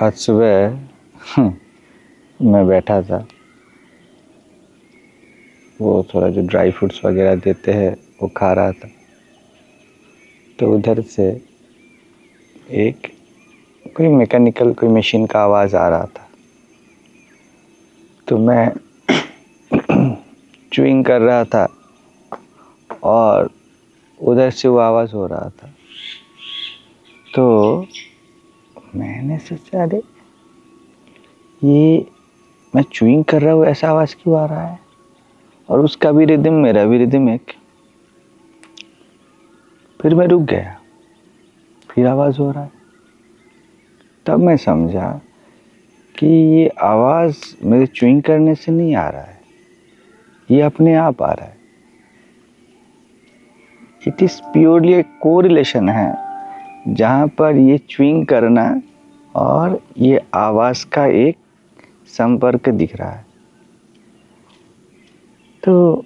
आज सुबह मैं बैठा था, वो थोड़ा जो ड्राई फ्रूट्स वगैरह देते हैं वो खा रहा था। तो उधर से एक कोई मैकेनिकल कोई मशीन का आवाज़ आ रहा था। तो मैं च्युइंग कर रहा था और उधर से वो आवाज़ हो रहा था। तो मैंने सोचा, अरे ये मैं च्युइंग कर रहा हूँ, ऐसा आवाज़ क्यों आ रहा है? और उसका भी रिदम मेरा भी रिदम एक। फिर मैं रुक गया, फिर आवाज़ हो रहा है। तब मैं समझा कि ये आवाज़ मेरे च्युइंग करने से नहीं आ रहा है, ये अपने आप आ रहा है। इट इज़ प्योरली एक कोरिलेशन है, जहाँ पर ये च्युइंग करना और ये आवाज़ का एक संपर्क दिख रहा है। तो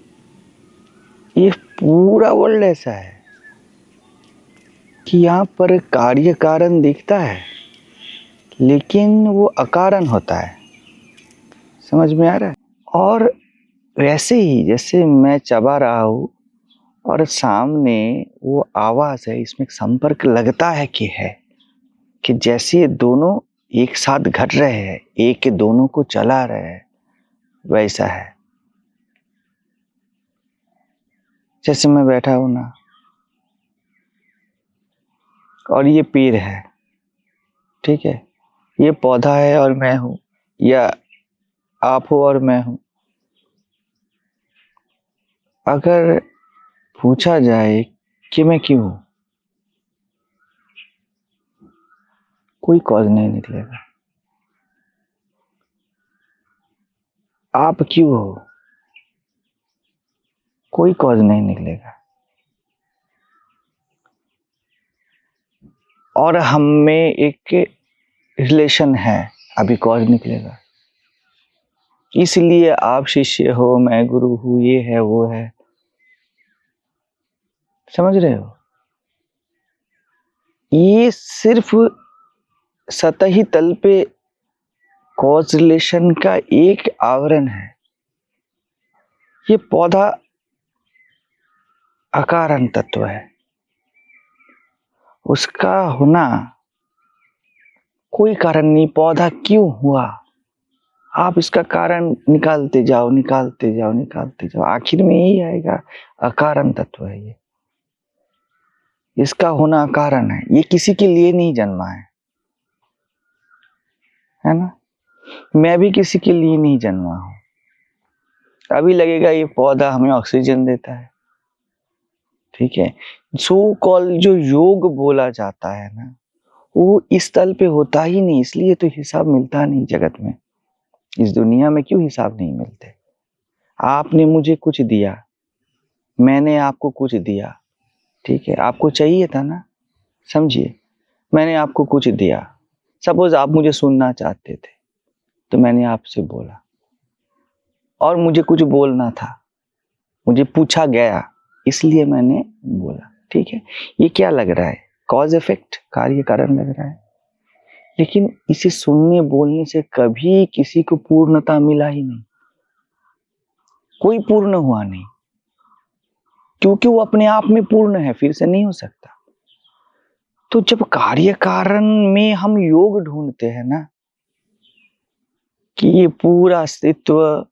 ये पूरा वर्ल्ड ऐसा है कि यहाँ पर कार्य कारण दिखता है, लेकिन वो अकारण होता है। समझ में आ रहा है? और वैसे ही जैसे मैं चबा रहा हूँ और सामने वो आवाज़ है, इसमें संपर्क लगता है कि जैसे ये दोनों एक साथ घट रहे हैं, एक के दोनों को चला रहे हैं, वैसा है। जैसे मैं बैठा हूँ ना, और ये पेड़ है, ठीक है, ये पौधा है और मैं हूँ, या आप हो और मैं हूँ। अगर पूछा जाए कि मैं क्यों हूँ, कोई कॉज नहीं निकलेगा। आप क्यों हो, कोई कॉज नहीं निकलेगा। और हम में एक रिलेशन है, अभी कॉज निकलेगा। इसलिए आप शिष्य हो, मैं गुरु हूँ, ये है वो है। समझ रहे हो? ये सिर्फ सतही तल पे कॉज रिलेशन का एक आवरण है। ये पौधा अकारण तत्व है, उसका होना कोई कारण नहीं। पौधा क्यों हुआ, आप इसका कारण निकालते जाओ, निकालते जाओ, निकालते जाओ, आखिर में यही आएगा, अकारण तत्व है ये। इसका होना अकारण है, ये किसी के लिए नहीं जन्मा है ना? मैं भी किसी के लिए नहीं जन्मा हूं। अभी लगेगा ये पौधा हमें ऑक्सीजन देता है, ठीक है। सो कॉल जो योग बोला जाता है ना, वो इस तल पे होता ही नहीं, इसलिए तो हिसाब मिलता नहीं जगत में। इस दुनिया में क्यों हिसाब नहीं मिलते? आपने मुझे कुछ दिया, मैंने आपको कुछ दिया, ठीक है, आपको चाहिए था ना। समझिए, मैंने आपको कुछ दिया। सपोज आप मुझे सुनना चाहते थे, तो मैंने आपसे बोला, और मुझे कुछ बोलना था, मुझे पूछा गया, इसलिए मैंने बोला, ठीक है। ये क्या लग रहा है? कॉज इफेक्ट, कार्य कारण लग रहा है। लेकिन इसे सुनने बोलने से कभी किसी को पूर्णता मिला ही नहीं, कोई पूर्ण हुआ नहीं, क्योंकि वो अपने आप में पूर्ण है, फिर से नहीं हो सकता। तो जब कार्य कारण में हम योग ढूंढते हैं ना, कि ये पूरा अस्तित्व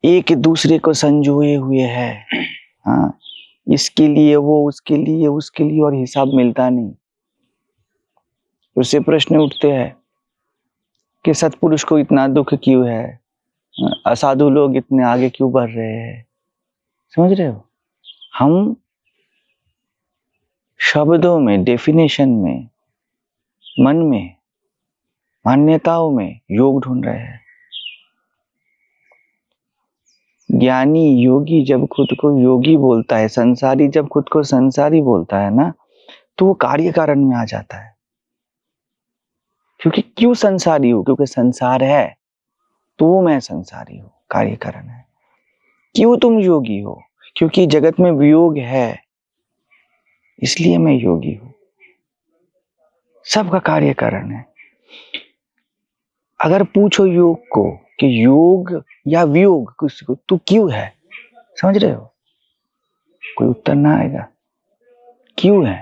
एक दूसरे को संजोए हुए है, इसके लिए वो, उसके लिए उसके लिए, और हिसाब मिलता नहीं। उससे प्रश्न उठते हैं कि सत्पुरुष को इतना दुख क्यों है, असाधु लोग इतने आगे क्यों बढ़ रहे हैं। समझ रहे हो? हम शब्दों में, डेफिनेशन में, मन में, मान्यताओं में योग ढूंढ रहे हैं। ज्ञानी योगी जब खुद को योगी बोलता है, संसारी जब खुद को संसारी बोलता है ना, तो वो कार्य कारण में आ जाता है। क्योंकि क्यों संसारी हूं? क्योंकि संसार है, तो मैं संसारी हूं, कार्य कारण है। क्यों तुम योगी हो? क्योंकि जगत में वियोग है, इसलिए मैं योगी हूं। सबका कार्य कारण है। अगर पूछो योग को कि योग या वियोग किसी को तू क्यों है, समझ रहे हो, कोई उत्तर ना आएगा। क्यों है?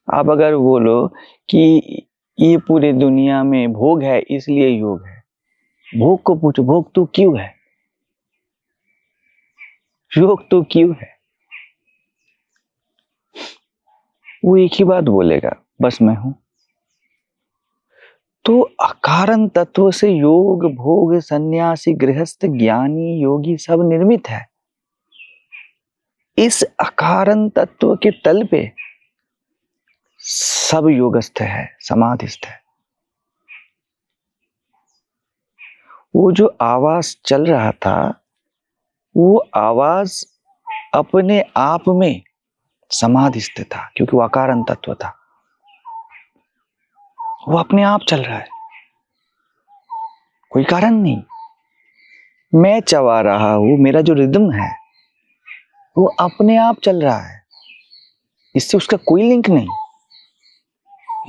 आप अगर बोलो कि ये पूरी दुनिया में भोग है इसलिए योग है, भोग को पूछो भोग तू क्यों है, योग तू क्यों है, वो एक ही बात बोलेगा, बस मैं हूं। तो अकारण तत्व से योग भोग सन्यासी गृहस्थ ज्ञानी योगी सब निर्मित है। इस अकारण तत्व के तल पे सब योगस्थ है, समाधिस्थ है। वो जो आवाज चल रहा था वो आवाज अपने आप में समाधिस्थ था, क्योंकि वो अकारण तत्व था, वो अपने आप चल रहा है, कोई कारण नहीं। मैं चबा रहा हूं, मेरा जो रिदम है वो अपने आप चल रहा है, इससे उसका कोई लिंक नहीं,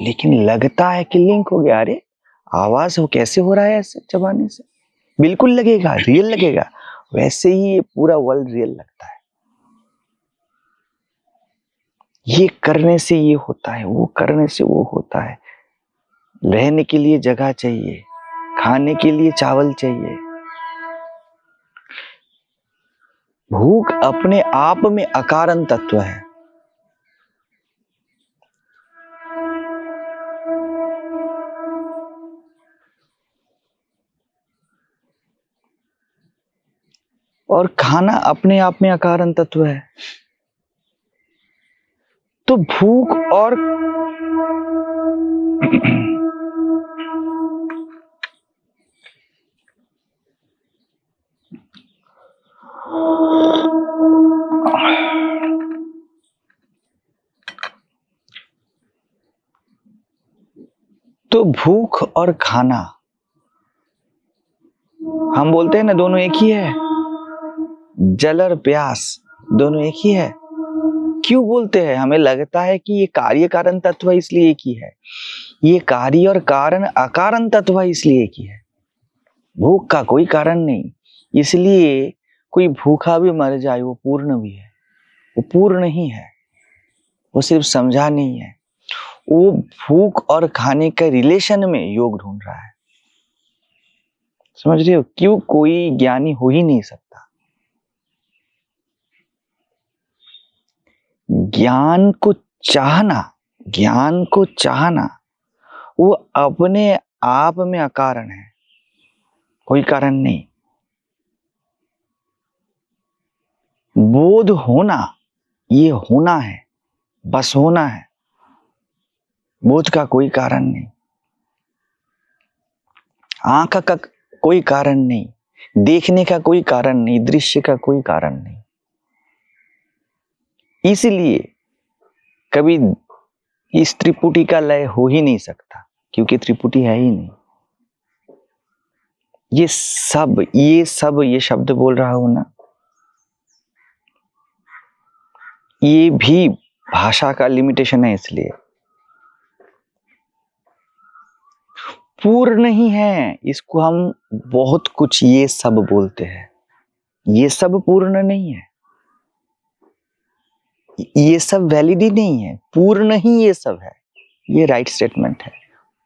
लेकिन लगता है कि लिंक हो गया। अरे आवाज हो कैसे हो रहा है ऐसे चबाने से, बिल्कुल लगेगा, रियल लगेगा। वैसे ही ये पूरा वर्ल्ड रियल लगता है। ये करने से ये होता है, वो करने से वो होता है। रहने के लिए जगह चाहिए, खाने के लिए चावल चाहिए। भूख अपने आप में अकारण तत्व है। और खाना अपने आप में अकारण तत्व है। तो भूख और तो भूख और खाना हम बोलते हैं ना दोनों एक ही है, जल और प्यास दोनों एक ही है। क्यों बोलते हैं? हमें लगता है कि ये कार्य कारण तत्व इसलिए एक ही है, ये कार्य और कारण अकारण तत्व इसलिए एक ही है। भूख का कोई कारण नहीं, इसलिए कोई भूखा भी मर जाए वो पूर्ण भी है, वो पूर्ण ही है, वो सिर्फ समझा नहीं है। वो भूख और खाने के रिलेशन में योग ढूंढ रहा है, समझ रहे हो? क्यों? कोई ज्ञानी हो ही नहीं सकता। ज्ञान को चाहना, ज्ञान को चाहना वो अपने आप में अकारण है, कोई कारण नहीं। बोध होना ये होना है, बस होना है, बोध का कोई कारण नहीं। आंख का कोई कारण नहीं, देखने का कोई कारण नहीं, दृश्य का कोई कारण नहीं। इसलिए कभी इस त्रिपुटी का लय हो ही नहीं सकता, क्योंकि त्रिपुटी है ही नहीं। ये शब्द बोल रहा हूं ना, ये भी भाषा का लिमिटेशन है। इसलिए पूर्ण नहीं है, इसको हम बहुत कुछ ये सब बोलते हैं, ये सब पूर्ण नहीं है, ये सब वैलिड ही नहीं है, पूर्ण ही ये सब है। ये राइट स्टेटमेंट है।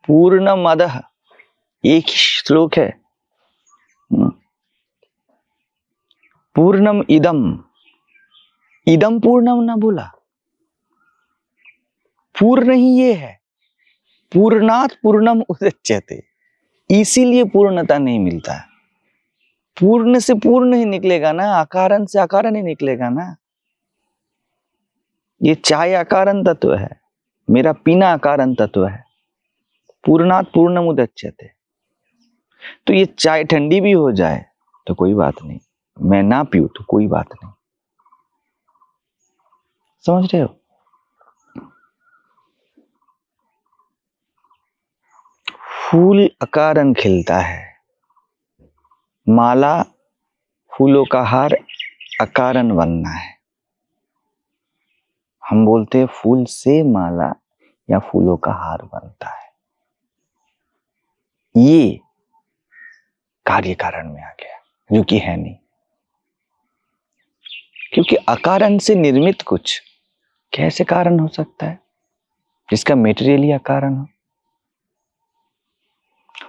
पूर्णमदः एक ही श्लोक है, पूर्णम इदम, इदम पूर्णम ना बोला, पूर्ण ही ये है। पूर्णात पूर्णम उदच्यते, इसीलिए पूर्णता नहीं मिलता। पूर्ण से पूर्ण ही निकलेगा ना, अकारण से अकारण ही निकलेगा ना। ये चाय अकारण तत्व है, मेरा पीना अकारण तत्व है। पूर्णात पूर्णम उदच्यते, तो ये चाय ठंडी भी हो जाए तो कोई बात नहीं, मैं ना पीऊं तो कोई बात नहीं। समझ रहे हो? फूल अकारण खिलता है, माला फूलों का हार अकारण बनना है। हम बोलते हैं फूल से माला, या फूलों का हार बनता है। ये कार्य कारण में आ गया, जो कि है नहीं, क्योंकि अकारण से निर्मित कुछ कैसे कारण हो सकता है जिसका मेटेरियल ही अकारण हो।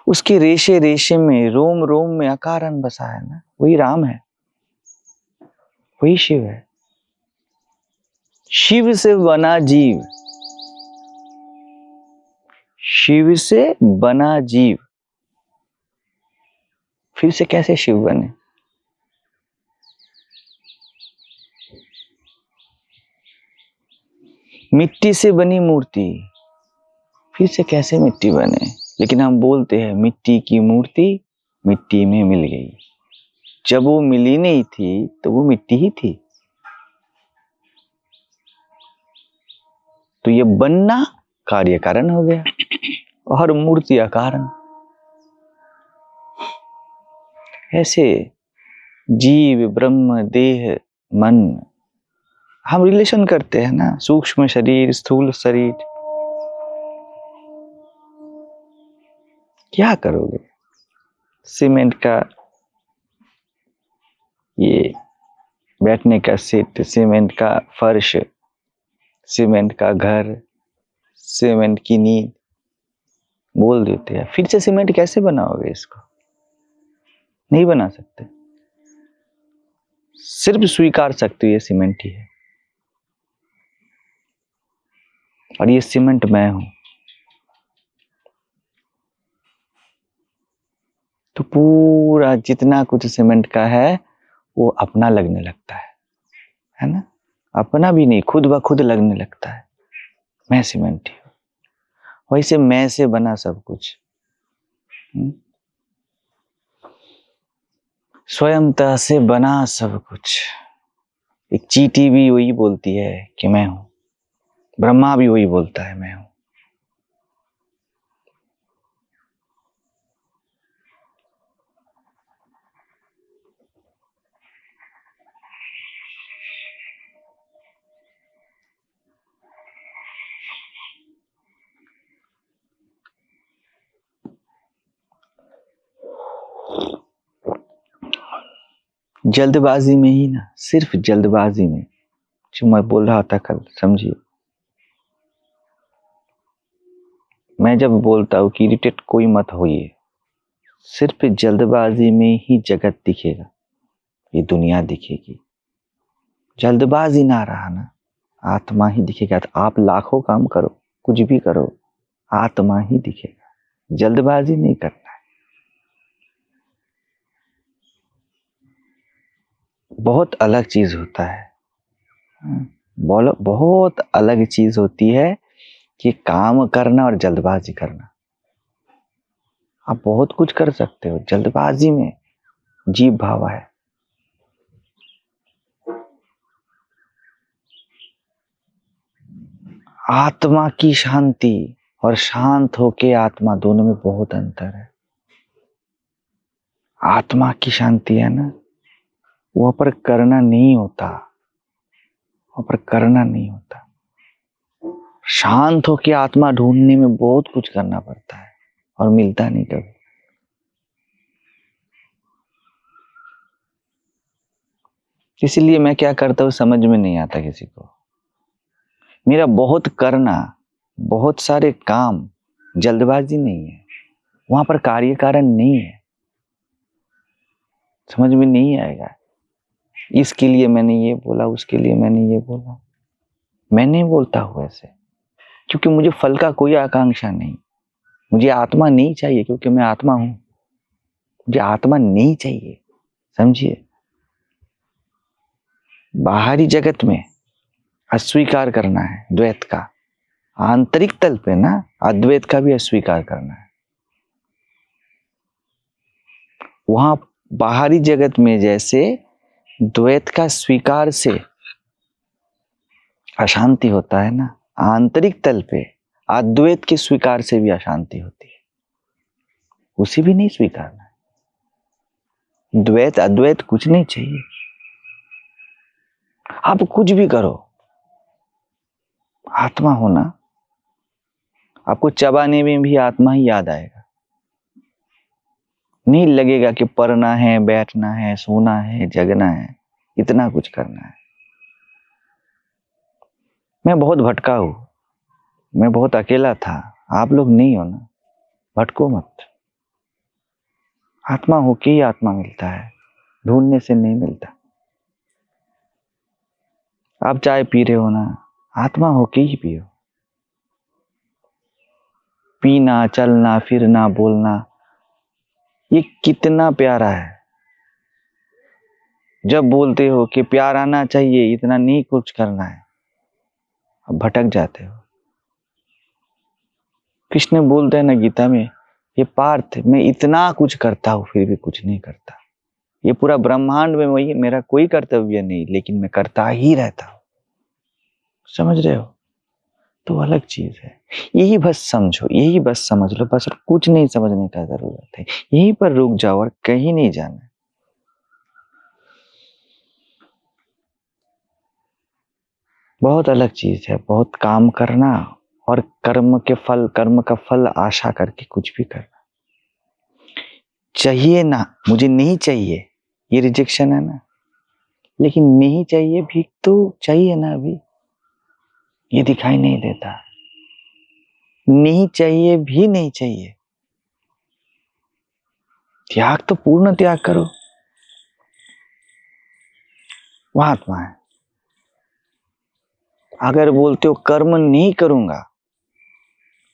उसके रेशे रेशे में, रोम रोम में अकारण बसा है ना, वही राम है, वही शिव है। शिव से बना जीव, शिव से बना जीव फिर से कैसे शिव बने? मिट्टी से बनी मूर्ति फिर से कैसे मिट्टी बने? लेकिन हम बोलते हैं मिट्टी की मूर्ति मिट्टी में मिल गई। जब वो मिली नहीं थी तो वो मिट्टी ही थी। तो ये बनना कार्य कारण हो गया और मूर्ति अकारण। ऐसे जीव, ब्रह्म, देह, मन, हम रिलेशन करते हैं ना, सूक्ष्म शरीर, स्थूल शरीर। क्या करोगे? सीमेंट का ये बैठने का सीट, सीमेंट का फर्श, सीमेंट का घर, सीमेंट की नींद बोल देते हैं। फिर से सीमेंट कैसे बनाओगे? इसको नहीं बना सकते। सिर्फ स्वीकार सकते हो ये सीमेंट ही है और ये सीमेंट मैं हूं। तो पूरा जितना कुछ सीमेंट का है वो अपना लगने लगता है ना? अपना भी नहीं, खुद ब खुद लगने लगता है। मैं सीमेंट ही हूं। वैसे मैं से बना सब कुछ। स्वयंतः से बना सब कुछ। एक चींटी भी वही बोलती है कि मैं हूं, ब्रह्मा भी वही बोलता है मैं हूं। जल्दबाजी में ही ना, सिर्फ जल्दबाजी में, जो मैं बोल रहा था कल, समझिए। मैं जब बोलता हूं कि इरिटेट कोई मत होइए, सिर्फ जल्दबाजी में ही जगत दिखेगा, ये दुनिया दिखेगी। जल्दबाजी ना रहा ना, आत्मा ही दिखेगा। तो आप लाखों काम करो, कुछ भी करो, आत्मा ही दिखेगा। जल्दबाजी नहीं करना है। बहुत अलग चीज होता है, बोलो, बहुत अलग चीज होती है कि काम करना और जल्दबाजी करना। आप बहुत कुछ कर सकते हो, जल्दबाजी में जीव भाव है। आत्मा की शांति और शांत होके आत्मा, दोनों में बहुत अंतर है। आत्मा की शांति है ना, वहां पर करना नहीं होता, वहां पर करना नहीं होता। शांत होके आत्मा ढूंढने में बहुत कुछ करना पड़ता है और मिलता नहीं कभी। इसीलिए मैं क्या करता हूँ समझ में नहीं आता किसी को। मेरा बहुत करना, बहुत सारे काम, जल्दबाजी नहीं है, वहां पर कार्य कारण नहीं है। समझ में नहीं आएगा, इसके लिए मैंने ये बोला, उसके लिए मैंने ये बोला। मैं नहीं बोलता हूँ ऐसे, क्योंकि मुझे फल का कोई आकांक्षा नहीं। मुझे आत्मा नहीं चाहिए, क्योंकि मैं आत्मा हूं। मुझे आत्मा नहीं चाहिए, समझिए। बाहरी जगत में अस्वीकार करना है द्वैत का, आंतरिक तल पे ना अद्वैत का भी अस्वीकार करना है। वहां बाहरी जगत में जैसे द्वैत का स्वीकार से अशांति होता है ना, आंतरिक तल पे अद्वैत के स्वीकार से भी अशांति होती है। उसे भी नहीं स्वीकारना है। द्वैत अद्वैत कुछ नहीं चाहिए। आप कुछ भी करो, आत्मा होना आपको चबाने में भी आत्मा ही याद आएगा। नहीं लगेगा कि पढ़ना है, बैठना है, सोना है, जगना है, इतना कुछ करना है। मैं बहुत भटका हूं, मैं बहुत अकेला था। आप लोग नहीं हो ना, भटको मत। आत्मा होके ही आत्मा मिलता है, ढूंढने से नहीं मिलता। आप चाय पी रहे हो ना, आत्मा होके ही पियो। पीना, चलना, फिरना, बोलना, ये कितना प्यारा है। जब बोलते हो कि प्यार आना चाहिए, इतना नहीं कुछ करना है, अब भटक जाते हो। कृष्ण बोलते हैं ना गीता में, ये पार्थ, मैं इतना कुछ करता हूं फिर भी कुछ नहीं करता। ये पूरा ब्रह्मांड में वही मेरा कोई कर्तव्य नहीं, लेकिन मैं करता ही रहता हूं। समझ रहे हो? तो अलग चीज है। यही बस समझो, यही बस समझ लो, बस और कुछ नहीं समझने का जरूरत है। यहीं पर रुक जाओ और कहीं नहीं जाना। बहुत अलग चीज है, बहुत काम करना और कर्म का फल आशा करके कुछ भी करना। चाहिए ना, मुझे नहीं चाहिए, ये रिजेक्शन है ना। लेकिन नहीं चाहिए भी तो चाहिए ना, अभी ये दिखाई नहीं देता। नहीं चाहिए भी नहीं चाहिए, त्याग तो पूर्ण त्याग करो, वह आत्मा है। अगर बोलते हो कर्म नहीं करूंगा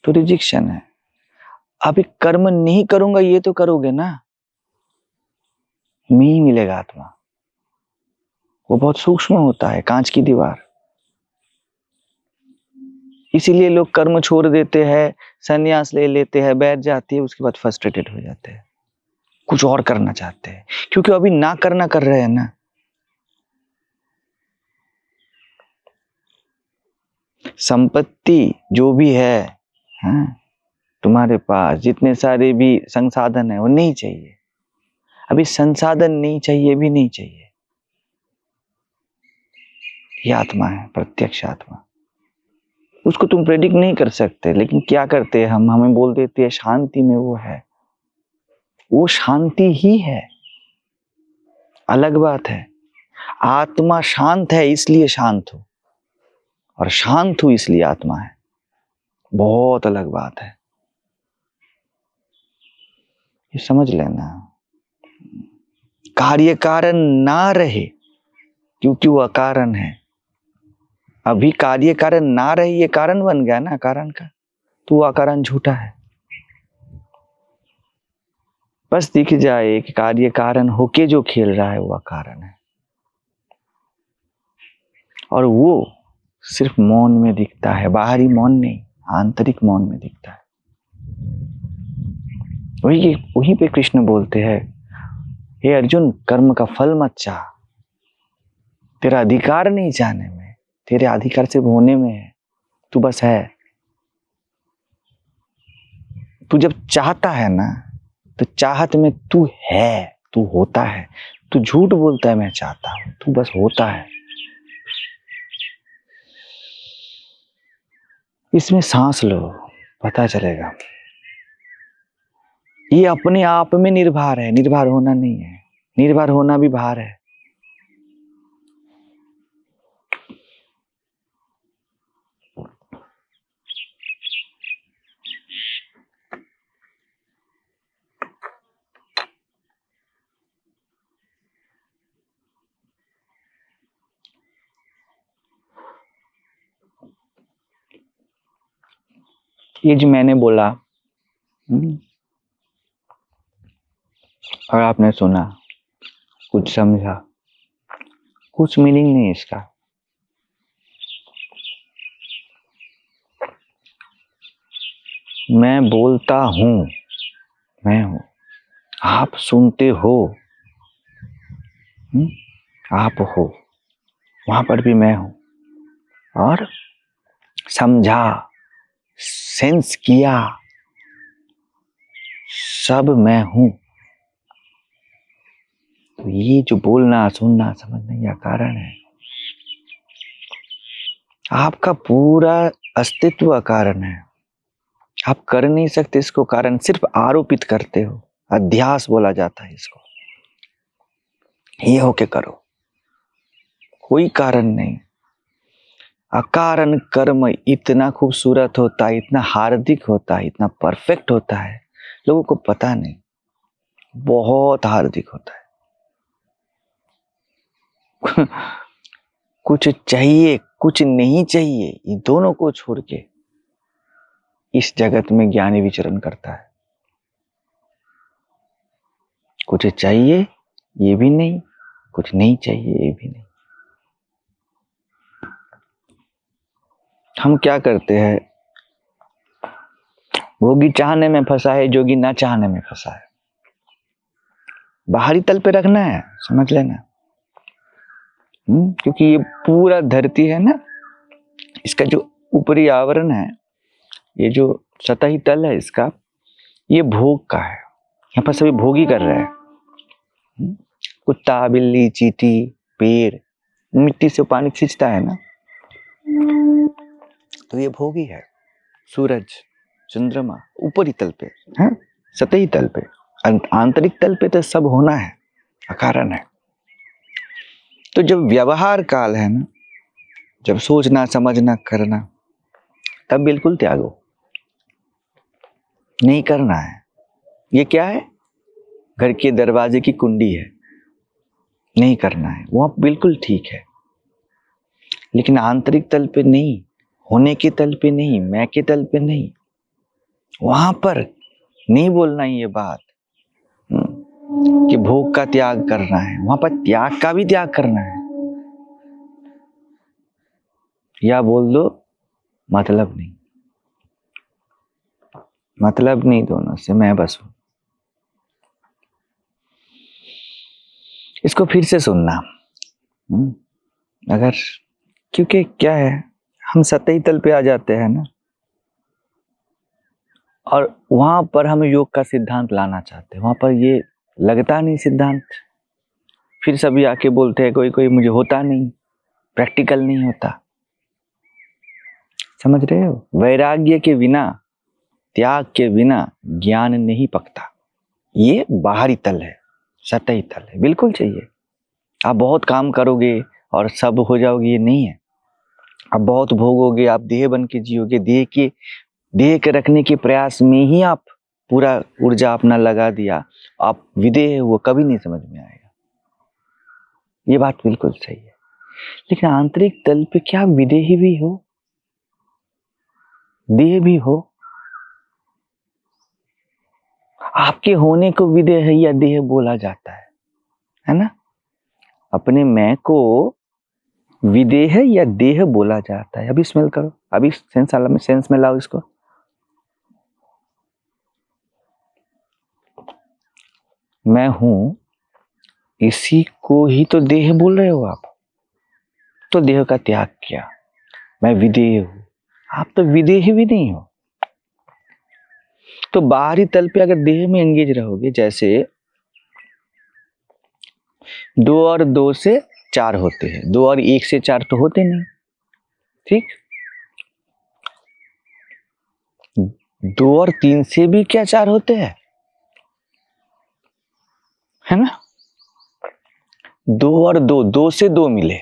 तो रिजेक्शन है। अभी कर्म नहीं करूंगा ये तो करोगे ना, में ही मिलेगा आत्मा। वो बहुत सूक्ष्म होता है, कांच की दीवार। इसीलिए लोग कर्म छोड़ देते हैं, संन्यास ले लेते हैं, बैठ जाते हैं, उसके बाद फ्रस्ट्रेटेड हो जाते हैं, कुछ और करना चाहते हैं, क्योंकि अभी ना करना कर रहे हैं ना। संपत्ति जो भी है, हाँ, तुम्हारे पास जितने सारे भी संसाधन है वो नहीं चाहिए। अभी संसाधन नहीं चाहिए भी नहीं चाहिए, ये आत्मा है, प्रत्यक्ष आत्मा। उसको तुम प्रेडिक्ट नहीं कर सकते, लेकिन क्या करते हैं हम, हमें बोल देते हैं शांति में वो है। वो शांति ही है, अलग बात है। आत्मा शांत है इसलिए शांत हो, और शांत हो इसलिए आत्मा है, बहुत अलग बात है। ये समझ लेना। कार्य कारण ना रहे क्योंकि वो अकारण है। अभी कार्य कारण ना रहे, ये कारण बन गया ना कारण का, तो वो अकारण झूठा है। बस दिख जाए कि कार्य कारण होके जो खेल रहा है वो अकारण है, और वो सिर्फ मौन में दिखता है, बाहरी मौन नहीं, आंतरिक मौन में दिखता है। वहीं पे कृष्ण बोलते हैं, हे अर्जुन, कर्म का फल मत चाह, तेरा अधिकार नहीं चाहने में, तेरे अधिकार सिर्फ होने में है। तू बस है। तू जब चाहता है ना, तो चाहत में तू है, तू होता है। तू झूठ बोलता है मैं चाहता हूं, तू बस होता है। इसमें सांस लो, पता चलेगा। ये अपने आप में निर्भर है, निर्भर होना नहीं है। निर्भर होना भी भार है। ये जो मैंने बोला और आपने सुना, कुछ समझा, कुछ मीनिंग नहीं इसका। मैं बोलता हूं, मैं हूं, आप सुनते हो, आप हो, वहां पर भी मैं हूं। और समझा, सेंस किया, सब मैं हूं। तो ये जो बोलना, सुनना, समझना, यह कारण है। आपका पूरा अस्तित्व कारण है। आप कर नहीं सकते इसको कारण सिर्फ आरोपित करते हो, अध्यास बोला जाता है इसको। ये होके करो, कोई कारण नहीं। अकारण कर्म इतना खूबसूरत होता है, इतना हार्दिक होता है, इतना परफेक्ट होता है, लोगों को पता नहीं, बहुत हार्दिक होता है। कुछ चाहिए कुछ नहीं चाहिए, ये दोनों को छोड़ के इस जगत में ज्ञानी विचरण करता है। कुछ चाहिए ये भी नहीं, कुछ नहीं चाहिए ये भी नहीं। हम क्या करते हैं, भोगी चाहने में फंसा है, जोगी ना चाहने में फंसा है। बाहरी तल पे रखना है, समझ लेना। क्योंकि ये पूरा धरती है ना, इसका जो ऊपरी आवरण है, ये जो सतही तल है इसका, ये भोग का है। यहाँ पर सभी भोगी कर रहे हैं। कुत्ता, बिल्ली, चींटी, पेड़, मिट्टी से पानी खींचता है ना, तो ये भोगी है। सूरज, चंद्रमा ऊपरी तल पे है, सतही तल पे। आंतरिक तल पे तो सब होना है, अकारण है। तो जब व्यवहार काल है ना, जब सोचना समझना करना, तब बिल्कुल त्यागो, नहीं करना है। ये क्या है, घर के दरवाजे की कुंडी है, नहीं करना है, वह बिल्कुल ठीक है। लेकिन आंतरिक तल पे नहीं, होने के तल पे नहीं, मैं के तल पे नहीं, वहां पर नहीं बोलना ये बात कि भोग का त्याग करना है। वहां पर त्याग का भी त्याग करना है। या बोल दो मतलब नहीं, मतलब नहीं दोनों से, मैं बस हूं। इसको फिर से सुनना। अगर, क्योंकि क्या है, हम सतही तल पे आ जाते हैं ना, और वहां पर हम योग का सिद्धांत लाना चाहते हैं। वहां पर ये लगता नहीं सिद्धांत, फिर सभी आके बोलते हैं कोई कोई मुझे होता नहीं, प्रैक्टिकल नहीं होता। समझ रहे हो, वैराग्य के बिना, त्याग के बिना ज्ञान नहीं पकता। ये बाहरी तल है, सतही तल है, बिल्कुल चाहिए। आप बहुत काम करोगे और सब हो जाओगे, ये नहीं है। आप बहुत भोगोगे, आप देह बन के जियोगे, देह के रखने के प्रयास में ही आप पूरा ऊर्जा अपना लगा दिया, आप विदेह वो कभी नहीं समझ में आएगा। ये बात बिल्कुल सही है। लेकिन आंतरिक तल पे क्या विदेही भी हो, देह भी हो? आपके होने को विदेह या देह बोला जाता है ना? अपने मैं को विदेह या देह बोला जाता है। अभी स्मेल करो, अभी सेंस में लाओ इसको। मैं हूं, इसी को ही तो देह बोल रहे हो आप। तो देह का त्याग किया, मैं विदेह हूं। आप तो विदेह भी नहीं हो। तो बाहरी तल पे अगर देह में एंगेज रहोगे, जैसे 2 और 2 से 4 होते हैं, 2 और 1 से 4 तो होते नहीं, ठीक? 2 और 3 से भी क्या 4 होते हैं, है ना? 2 और 2, 2 से 2 मिले,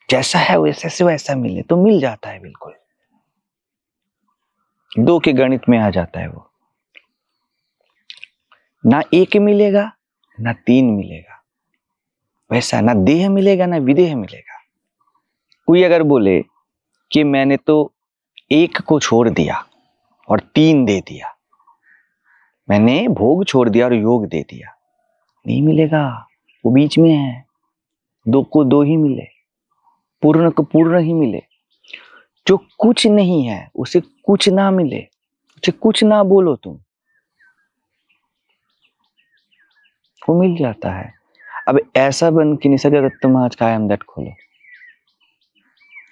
जैसा है वैसे से वैसा मिले तो मिल जाता है बिल्कुल। 2 के गणित में आ जाता है वो। ना 1 मिलेगा ना 3 मिलेगा, वैसा ना देह मिलेगा ना विदेह मिलेगा। कोई अगर बोले कि मैंने तो 1 को छोड़ दिया और 3 दे दिया, मैंने भोग छोड़ दिया और योग दे दिया, नहीं मिलेगा। वो बीच में है, 2 को 2 ही मिले, पूर्ण को पूर्ण ही मिले। जो कुछ नहीं है उसे कुछ ना मिले, उसे कुछ ना बोलो तुम, वो मिल जाता है। अब ऐसा बन के नहीं सकता, तुम आज कायम डट खोलो,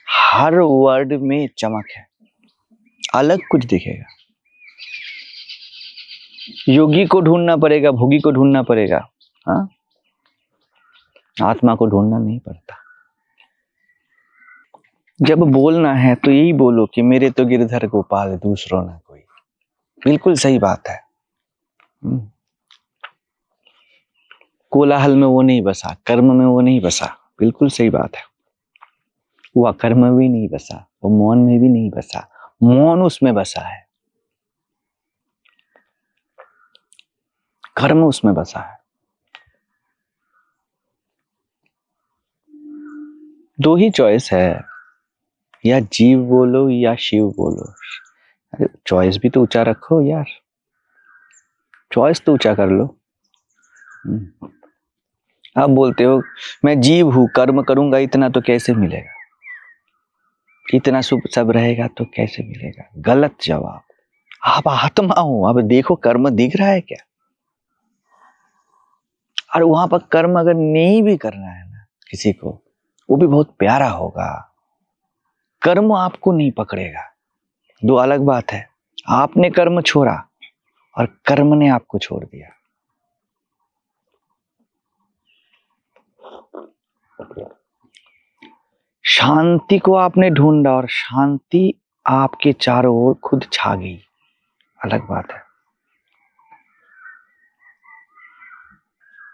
हर वर्ड में चमक है, अलग कुछ दिखेगा। योगी को ढूंढना पड़ेगा, भोगी को ढूंढना पड़ेगा, हाँ, आत्मा को ढूंढना नहीं पड़ता। जब बोलना है तो यही बोलो कि मेरे तो गिरधर गोपाल, दूसरों ना कोई। बिल्कुल सही बात है। कोलाहल में वो नहीं बसा, कर्म में वो नहीं बसा, बिल्कुल सही बात है। वो अकर्म में भी नहीं बसा, वो मौन में भी नहीं बसा, मौन उसमें बसा है, कर्म उसमें बसा है। दो ही चॉइस है, या जीव बोलो या शिव बोलो। अरे चॉइस भी तो ऊंचा रखो यार, चॉइस तो ऊंचा कर लो। आप बोलते हो मैं जीव हूं, कर्म करूंगा इतना तो कैसे मिलेगा, इतना शुभ सब रहेगा तो कैसे मिलेगा? गलत जवाब। आप आत्मा हो, अब देखो कर्म दिख रहा है क्या? और वहां पर कर्म अगर नहीं भी करना है ना किसी को, वो भी बहुत प्यारा होगा, कर्म आपको नहीं पकड़ेगा। दो अलग बात है, आपने कर्म छोड़ा और कर्म ने आपको छोड़ दिया। शांति को आपने ढूंढा और शांति आपके चारों ओर खुद छा गई, अलग बात है।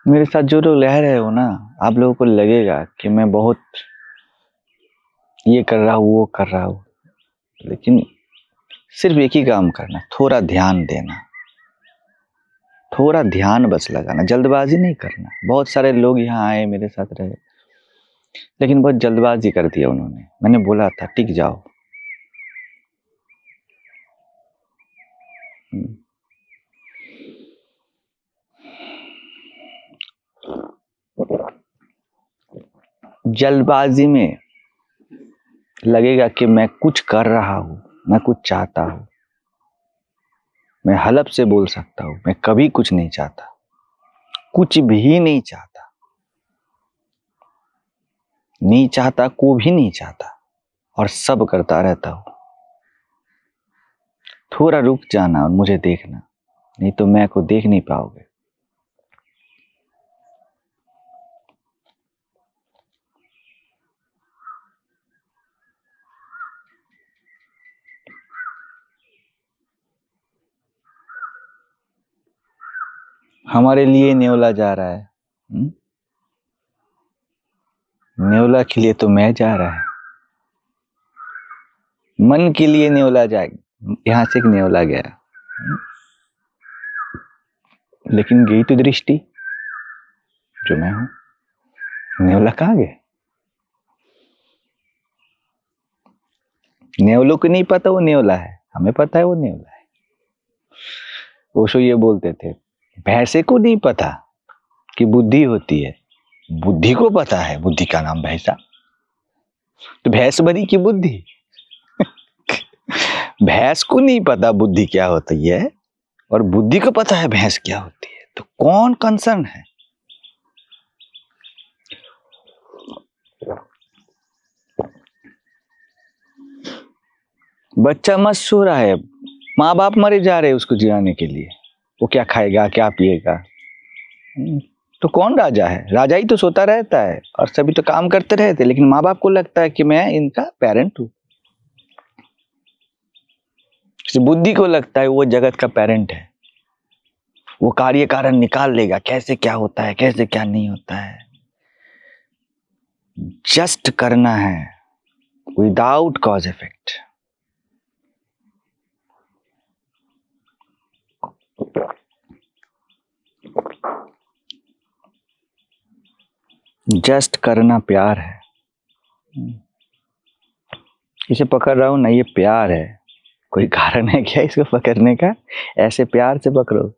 मेरे साथ जो लोग रह रहे हो ना, आप लोगों को लगेगा कि मैं बहुत ये कर रहा हूँ वो कर रहा हूँ, लेकिन सिर्फ एक ही काम करना, थोड़ा ध्यान देना, थोड़ा ध्यान बस लगाना, जल्दबाजी नहीं करना। बहुत सारे लोग यहाँ आए मेरे साथ रहे, लेकिन बहुत जल्दबाजी कर दिया उन्होंने। मैंने बोला था टिक जाओ। जल्दबाजी में लगेगा कि मैं कुछ कर रहा हूं, मैं कुछ चाहता हूं, मैं हलफ से बोल सकता हूं मैं कभी कुछ नहीं चाहता, कुछ भी नहीं चाहता, नहीं चाहता को भी नहीं चाहता, और सब करता रहता हूं। थोड़ा रुक जाना और मुझे देखना, नहीं तो मैं को देख नहीं पाओगे। हमारे लिए नेवला जा रहा है, नेवला के लिए तो मैं जा रहा है। मन के लिए नेवला जाएगा, यहां से एक नेवला गया, लेकिन गई तो दृष्टि जो मैं हूं। नेवला कहां गए? नेवलों को नहीं पता वो नेवला है, हमें पता है वो नेवला है। ओशो ये बोलते थे, भैंसे को नहीं पता कि बुद्धि होती है, बुद्धि को पता है बुद्धि का नाम भैंसा। तो भैंस बनी की बुद्धि। भैंस को नहीं पता बुद्धि क्या होती है और बुद्धि को पता है भैंस क्या होती है, तो कौन कंसर्न है? बच्चा मस्त सो रहा है, माँ बाप मरे जा रहे हैं उसको जिलाने के लिए, वो क्या खाएगा क्या पिएगा? तो कौन राजा है? राजा ही तो सोता रहता है और सभी तो काम करते रहते, लेकिन माँ बाप को लगता है कि मैं इनका पेरेंट हूं। बुद्धि को लगता है वो जगत का पेरेंट है, वो कार्य कारण निकाल लेगा, कैसे क्या होता है कैसे क्या नहीं होता है। जस्ट करना है विदाउट कॉज इफेक्ट। जस्ट करना प्यार है। इसे पकड़ रहा हूं ना, ये प्यार है। कोई कारण है क्या इसको पकड़ने का? ऐसे प्यार से पकड़ो।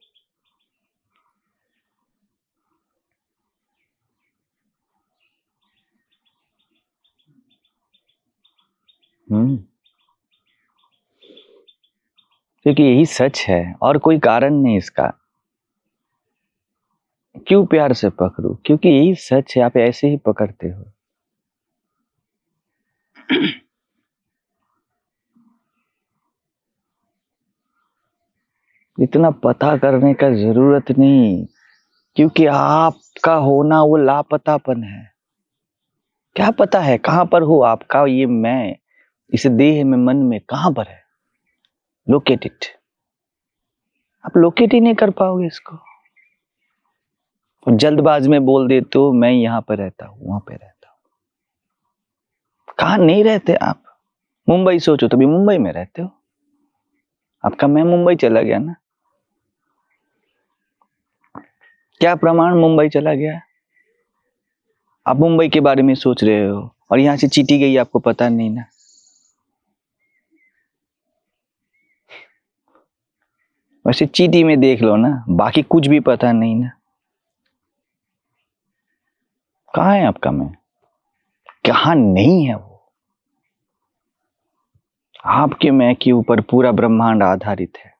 क्योंकि यही सच है और कोई कारण नहीं इसका। क्यों प्यार से पकड़ो? क्योंकि यही सच है, आप ऐसे ही पकड़ते हो। इतना पता करने का जरूरत नहीं, क्योंकि आपका होना वो लापतापन है। क्या पता है कहां पर हो आपका ये मैं, इस देह में मन में कहां पर है? Locate it. आप लोकेट ही नहीं कर पाओगे इसको। और जल्दबाज में बोल देते हो मैं यहाँ पर रहता हूँ, वहां पे रहता हूँ। कहाँ नहीं रहते आप? मुंबई सोचो तो भी मुंबई में रहते हो। आपका मैं मुंबई चला गया ना, क्या प्रमाण मुंबई चला गया? आप मुंबई के बारे में सोच रहे हो और यहां से चीटी गई आपको पता नहीं ना। वैसे चीटी में देख लो ना, बाकी कुछ भी पता नहीं ना। कहाँ है आपका मैं? कहाँ नहीं है वो? आपके मैं के ऊपर पूरा ब्रह्मांड आधारित है।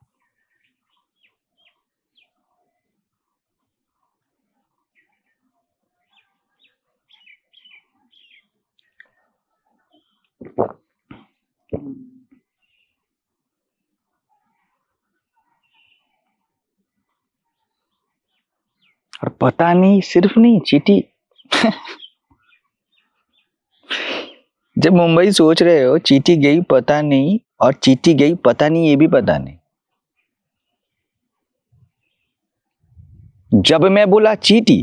और पता नहीं सिर्फ नहीं चीटी जब मुंबई सोच रहे हो चीटी गई पता नहीं, और चीटी गई पता नहीं ये भी पता नहीं। जब मैं बोला चीटी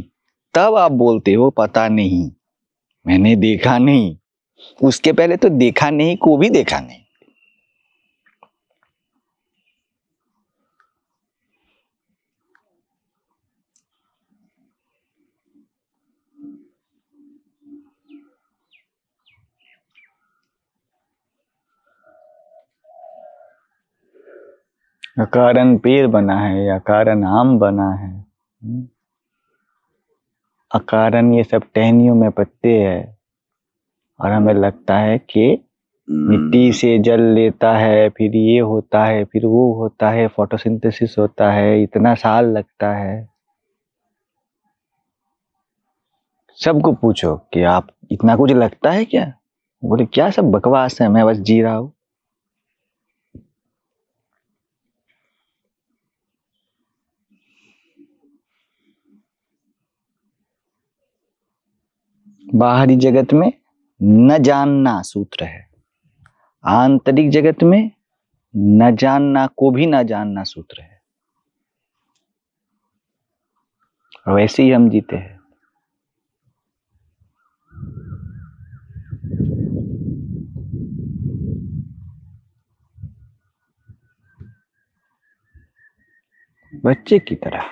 तब आप बोलते हो पता नहीं, मैंने देखा नहीं। उसके पहले तो देखा नहीं को भी देखा नहीं। अकारण पेड़ बना है, अकारण आम बना है, अकारण ये सब टहनियों में पत्ते है। और हमें लगता है कि मिट्टी से जल लेता है, फिर ये होता है, फिर वो होता है, फोटोसिंथेसिस होता है, इतना साल लगता है। सबको पूछो कि आप इतना कुछ लगता है क्या? बोले क्या सब बकवास है, मैं बस जी रहा हूं। बाहरी जगत में न जानना सूत्र है, आंतरिक जगत में न जानना को भी न जानना सूत्र है। और वैसे ही हम जीते हैं। बच्चे की तरह।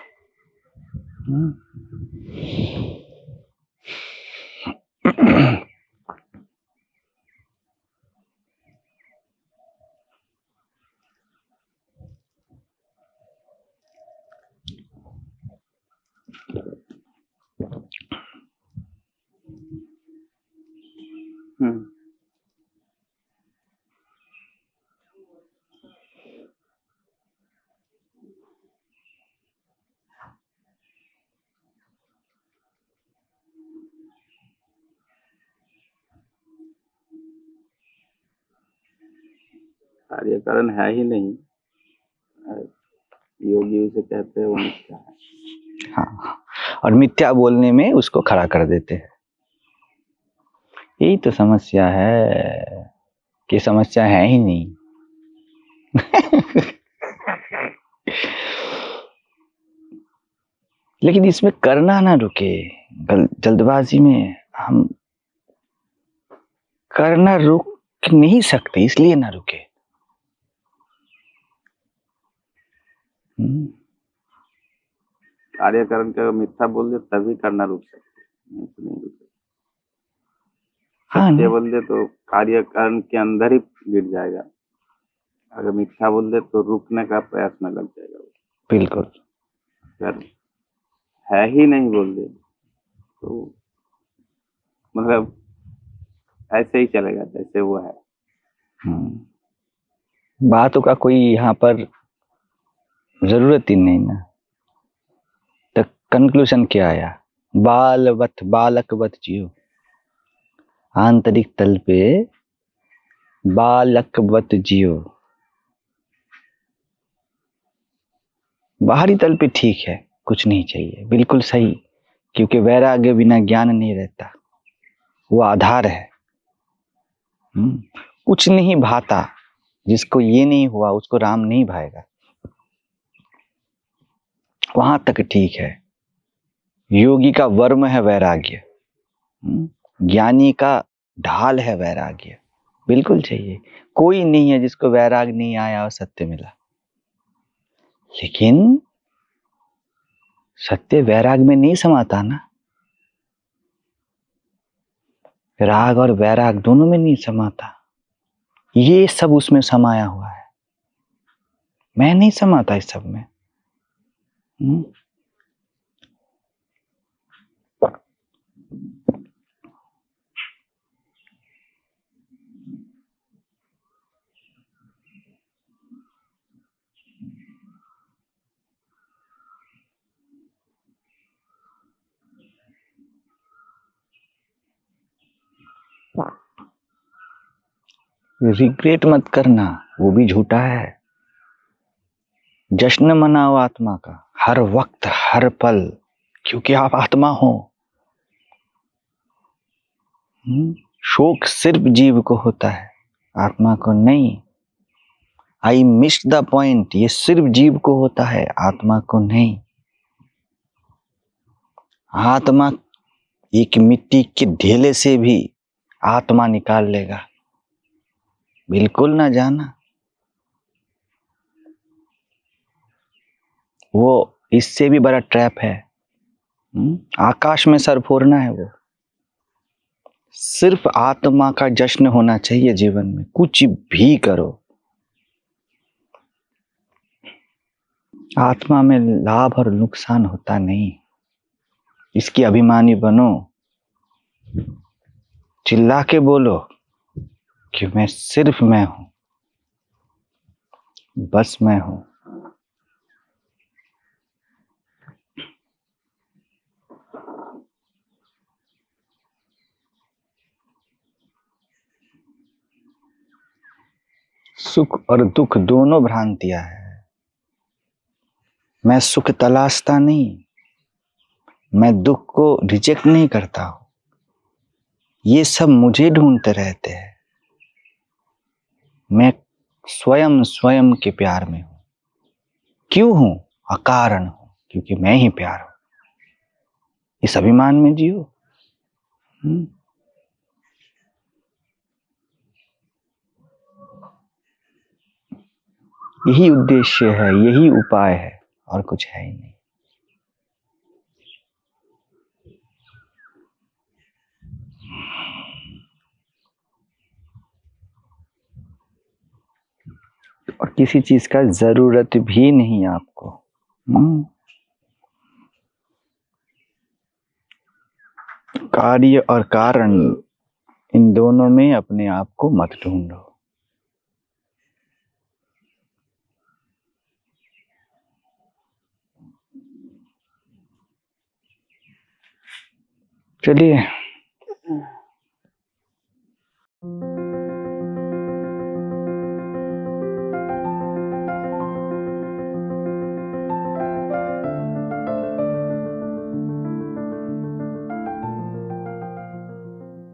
कार्यकारण है ही नहीं, योगी उसे कहते हैं वो मिथ्या है। हाँ, और मिथ्या बोलने में उसको खड़ा कर देते हैं। यही तो समस्या है कि समस्या है ही नहीं। लेकिन इसमें करना ना रुके, जल्दबाजी में हम करना रुक नहीं सकते, इसलिए ना रुके। कार्यकरण का मिथ्या बोल दे तभी करना रुक सकते, नहीं तो नहीं रुक सकते। हाँ, सत्य बोल दे तो कार्यकरण के अंदर ही गिर जाएगा। अगर मिथ्या बोल दे तो रुकने का प्रयास में लग जाएगा। बिल्कुल। अगर है ही नहीं बोल दे तो मतलब ऐसे ही चलेगा जैसे वो है। बातों का कोई यहाँ पर जरूरत ही नहीं ना। तो कंक्लूजन क्या आया? बालकवत जियो, आंतरिक तल पे बालकवत जियो। बाहरी तल पे ठीक है, कुछ नहीं चाहिए, बिल्कुल सही, क्योंकि वैराग्य बिना ज्ञान नहीं रहता, वो आधार है। कुछ नहीं भाता, जिसको ये नहीं हुआ उसको राम नहीं भाएगा। वहां तक ठीक है। योगी का वर्म है वैराग्य, ज्ञानी का ढाल है वैराग्य, बिल्कुल चाहिए। कोई नहीं है जिसको वैराग नहीं आया और सत्य मिला। लेकिन सत्य वैराग में नहीं समाता ना, राग और वैराग दोनों में नहीं समाता। ये सब उसमें समाया हुआ है, मैं नहीं समाता इस सब में। रिग्रेट मत करना, वो भी झूठा है। जश्न मनाओ आत्मा का हर वक्त हर पल, क्योंकि आप आत्मा हो। शोक सिर्फ जीव को होता है, आत्मा को नहीं। आई मिस द पॉइंट, ये सिर्फ जीव को होता है, आत्मा को नहीं। आत्मा एक मिट्टी के ढेले से भी आत्मा निकाल लेगा, बिल्कुल ना जाना। वो इससे भी बड़ा ट्रैप है। आकाश में सर फोड़ना है वो। सिर्फ आत्मा का जश्न होना चाहिए जीवन में, कुछ भी करो। आत्मा में लाभ और नुकसान होता नहीं, इसकी अभिमानी बनो। चिल्ला के बोलो कि मैं सिर्फ मैं हूं, बस मैं हूं। सुख और दुख दोनों भ्रांतियां है। मैं सुख तलाशता नहीं, मैं दुख को रिजेक्ट नहीं करता हूं। ये सब मुझे ढूंढते रहते हैं। मैं स्वयं स्वयं के प्यार में हूं। क्यों हूं? अकारण हूं, क्योंकि मैं ही प्यार हूं। इस अभिमान में जियो। यही उद्देश्य है, यही उपाय है, और कुछ है ही नहीं। और किसी चीज का जरूरत भी नहीं आपको। कार्य और कारण, इन दोनों में अपने आप को मत ढूंढो। चलिए।